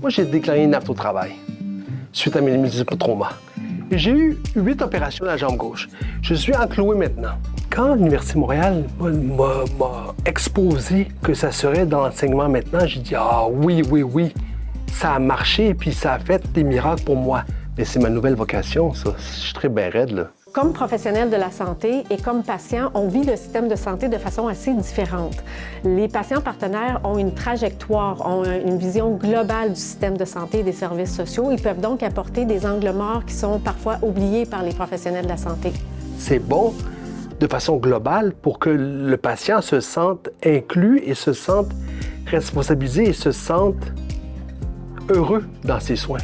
Moi, j'ai déclaré une apte au travail suite à mes multiples traumas. J'ai eu 8 opérations de la jambe gauche. Je suis encloué maintenant. Quand l'Université de Montréal m'a exposé que ça serait dans l'enseignement maintenant, j'ai dit « Ah oui, oui, oui, ça a marché, puis ça a fait des miracles pour moi. » Mais c'est ma nouvelle vocation, ça. Je suis très bien raide, là. Comme professionnel de la santé et comme patient, on vit le système de santé de façon assez différente. Les patients partenaires ont une trajectoire, ont une vision globale du système de santé et des services sociaux. Ils peuvent donc apporter des angles morts qui sont parfois oubliés par les professionnels de la santé. C'est bon de façon globale pour que le patient se sente inclus et se sente responsabilisé et se sente heureux dans ses soins.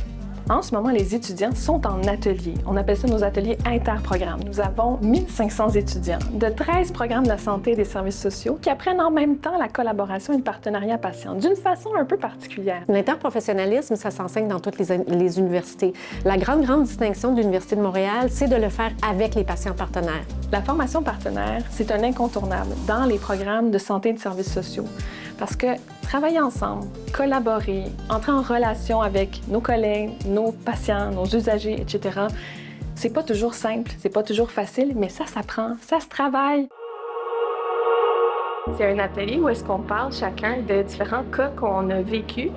En ce moment, les étudiants sont en atelier. On appelle ça nos ateliers interprogrammes. Nous avons 1500 étudiants de 13 programmes de la santé et des services sociaux qui apprennent en même temps la collaboration et le partenariat patient d'une façon un peu particulière. L'interprofessionnalisme, ça s'enseigne dans toutes les universités. La grande distinction de l'Université de Montréal, c'est de le faire avec les patients partenaires. La formation partenaire, c'est un incontournable dans les programmes de santé et de services sociaux. Parce que travailler ensemble, collaborer, entrer en relation avec nos collègues, nos patients, nos usagers, etc., c'est pas toujours simple, c'est pas toujours facile, mais ça s'apprend, ça se travaille. C'est un atelier où est-ce qu'on parle chacun de différents cas qu'on a vécus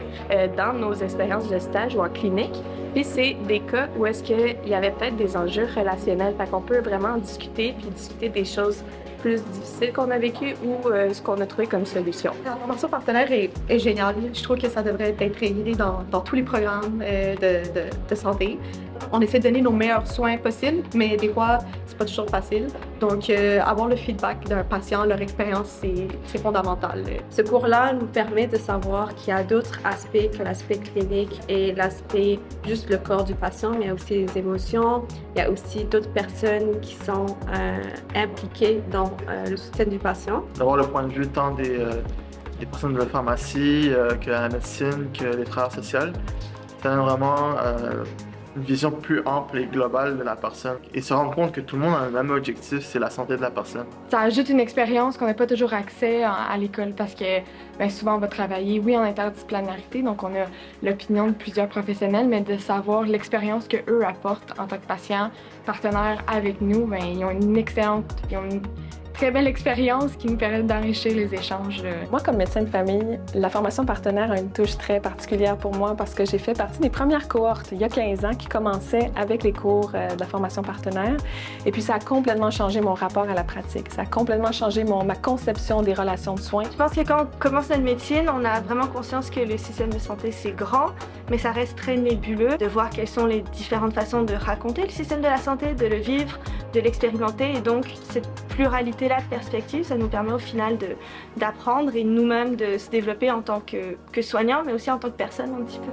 dans nos expériences de stage ou en clinique. Puis c'est des cas où est-ce qu'il y avait peut-être des enjeux relationnels, fait qu'on peut vraiment en discuter, puis discuter des choses plus difficiles qu'on a vécues ou ce qu'on a trouvé comme solution. La formation partenaire est géniale. Je trouve que ça devrait être intégré dans tous les programmes de santé. On essaie de donner nos meilleurs soins possibles, mais des fois, c'est pas toujours facile. Donc, avoir le feedback d'un patient, leur expérience, c'est fondamental. Ce cours-là nous permet de savoir qu'il y a d'autres aspects que l'aspect clinique et l'aspect juste le corps du patient, mais il y a aussi les émotions. Il y a aussi d'autres personnes qui sont impliquées dans le soutien du patient. D'avoir le point de vue tant des personnes de la pharmacie que la médecine, que les travailleurs sociaux, ça donne vraiment une vision plus ample et globale de la personne et se rendre compte que tout le monde a le même objectif, c'est la santé de la personne. Ça ajoute une expérience qu'on n'a pas toujours accès à l'école parce que souvent on va travailler, oui, en interdisciplinarité, donc on a l'opinion de plusieurs professionnels, mais de savoir l'expérience qu'eux apportent en tant que patients, partenaires avec nous, ils ont une très belle expérience qui nous permet d'enrichir les échanges. Moi, comme médecin de famille, la formation partenaire a une touche très particulière pour moi parce que j'ai fait partie des premières cohortes il y a 15 ans qui commençaient avec les cours de la formation partenaire. Et puis, ça a complètement changé mon rapport à la pratique. Ça a complètement changé ma conception des relations de soins. Je pense que quand on commence notre médecine, on a vraiment conscience que le système de santé, c'est grand, mais ça reste très nébuleux. De voir quelles sont les différentes façons de raconter le système de la santé, de le vivre, de l'expérimenter. Et donc, cette pluralité-là de perspectives, ça nous permet au final d'apprendre et nous-mêmes de se développer en tant que soignants, mais aussi en tant que personne un petit peu.